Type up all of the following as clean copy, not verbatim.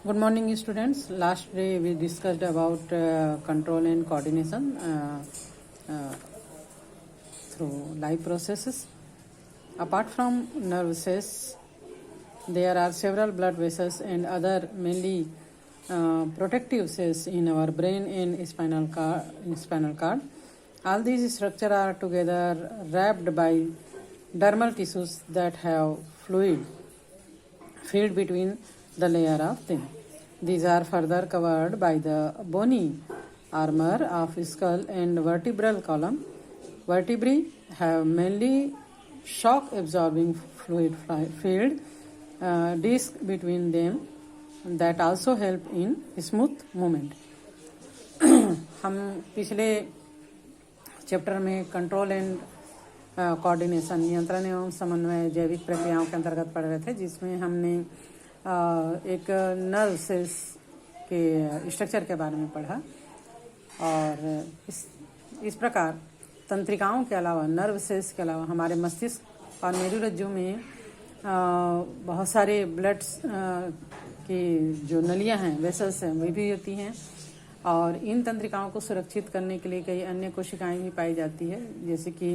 Good morning, students. Last day we discussed about control and coordination through life processes. Apart from nerve cells, there are several blood vessels and other mainly protective cells in our brain and spinal cord. All these structures are together wrapped by dermal tissues that have fluid filled between the layer of them. These are further covered by the bony armor of skull and vertebral column. Vertebrae have mainly shock-absorbing fluid filled disc between them that also help in smooth movement. हम पिछले chapter में control and coordination, नियंत्रण एवं समन्वय जैविक प्रक्रियाओं के अंतर्गत पढ़ रहे थे, जिसमें हमने एक नर्व सेल्स के स्ट्रक्चर के बारे में पढ़ा। और इस प्रकार तंत्रिकाओं के अलावा, नर्व सेल्स के अलावा हमारे मस्तिष्क और मेरुरज्जु में बहुत सारे ब्लड की जो नलियां हैं, वेसल्स हैं, वही भी होती हैं। और इन तंत्रिकाओं को सुरक्षित करने के लिए कई अन्य कोशिकाएं भी पाई जाती है, जैसे कि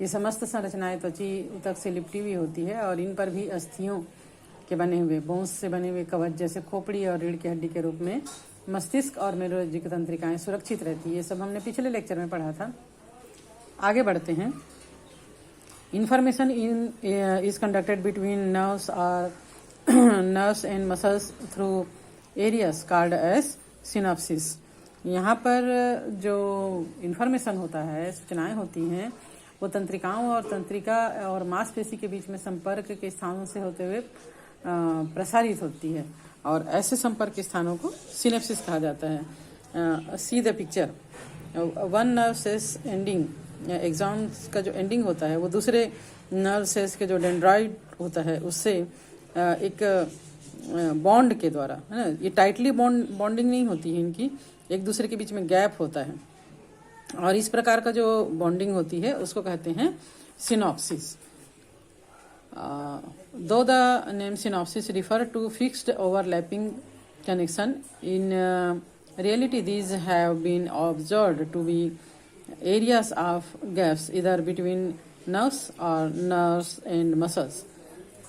ये समस्त संरचनाएं त्वची ऊतक से लिपटी हुई होती है और इन पर भी अस्थियों के बने हुए, बोन्स से बने हुए कवच जैसे खोपड़ी और रीढ़ की हड्डी के रूप में मस्तिष्क और मेरुरज्जु की तंत्रिकाएं सुरक्षित रहती है। ये सब हमने पिछले लेक्चर में पढ़ा था। आगे बढ़ते हैं। Information is conducted between nerves और nerves and muscles through areas called as synapses. यहाँ पर जो इंफॉर्मेशन होता है, सूचनाएं होती हैं, वो तंत्रिकाओं और तंत्रिका और मांसपेशी के बीच में संपर्क के स्थानों से होते हुए प्रसारित होती है, और ऐसे संपर्क स्थानों को सिनेप्सिस कहा जाता है। See the picture. One nerve cells ending, axons का जो एंडिंग होता है वो दूसरे नर्व सेल्स के जो डेंड्राइड होता है उससे एक बॉन्ड के द्वारा, है ना, ये टाइटली बॉन्डिंग नहीं होती है, इनकी एक दूसरे के बीच में गैप होता है, और इस प्रकार का जो बॉन्डिंग होती है उसको कहते हैं synopsis. Though the name synopsis refer to fixed overlapping connection, in reality these have been observed to be areas of gaps either between nerves or nerves and muscles.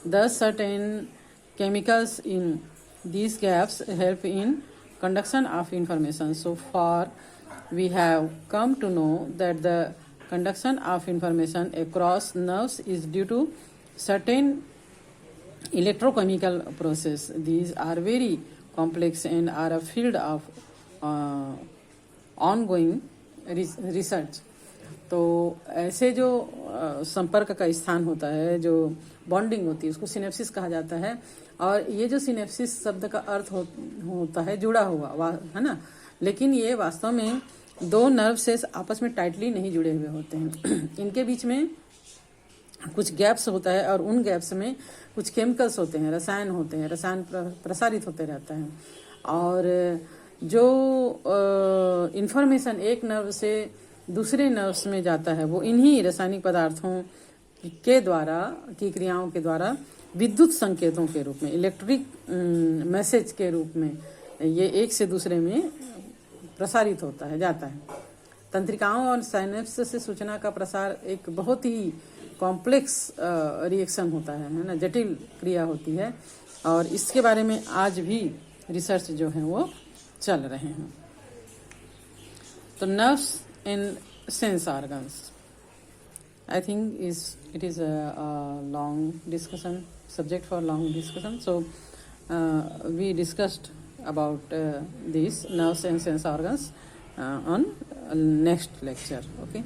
Thus, certain chemicals in these gaps help in conduction of information. So far, we have come to know that the conduction of information across nerves is due to certain electrochemical process. These are very complex and are a field of ongoing research. तो ऐसे जो संपर्क का स्थान होता है, जो bonding होती है, उसको सिनेप्सिस कहा जाता है। और ये जो सिनेप्सिस शब्द का अर्थ होता है जुड़ा हुआ, है ना, लेकिन ये वास्तव में दो नर्व सेल्स आपस में टाइटली नहीं जुड़े हुए होते हैं। इनके बीच में कुछ गैप्स होता है और उन गैप्स में कुछ केमिकल्स होते हैं, रसायन होते हैं, रसायन प्रसारित होते रहता है। और जो इंफॉर्मेशन एक नर्व से दूसरे नर्व्स में जाता है वो इन्हीं रासायनिक पदार्थों के द्वारा की क्रियाओं के द्वारा विद्युत संकेतों के रूप में, इलेक्ट्रिक मैसेज के रूप में ये एक से दूसरे में प्रसारित होता है, जाता है। तंत्रिकाओं और साइनेप्स से सूचना का प्रसार एक बहुत ही कॉम्प्लेक्स रिएक्शन होता है ना, जटिल क्रिया होती है, और इसके बारे में आज भी रिसर्च जो है वो चल रहे हैं। तो nerves and sense organs, I think it is a long discussion, subject for long discussion. So we discussed about these nerves and sense organs on next lecture. Okay.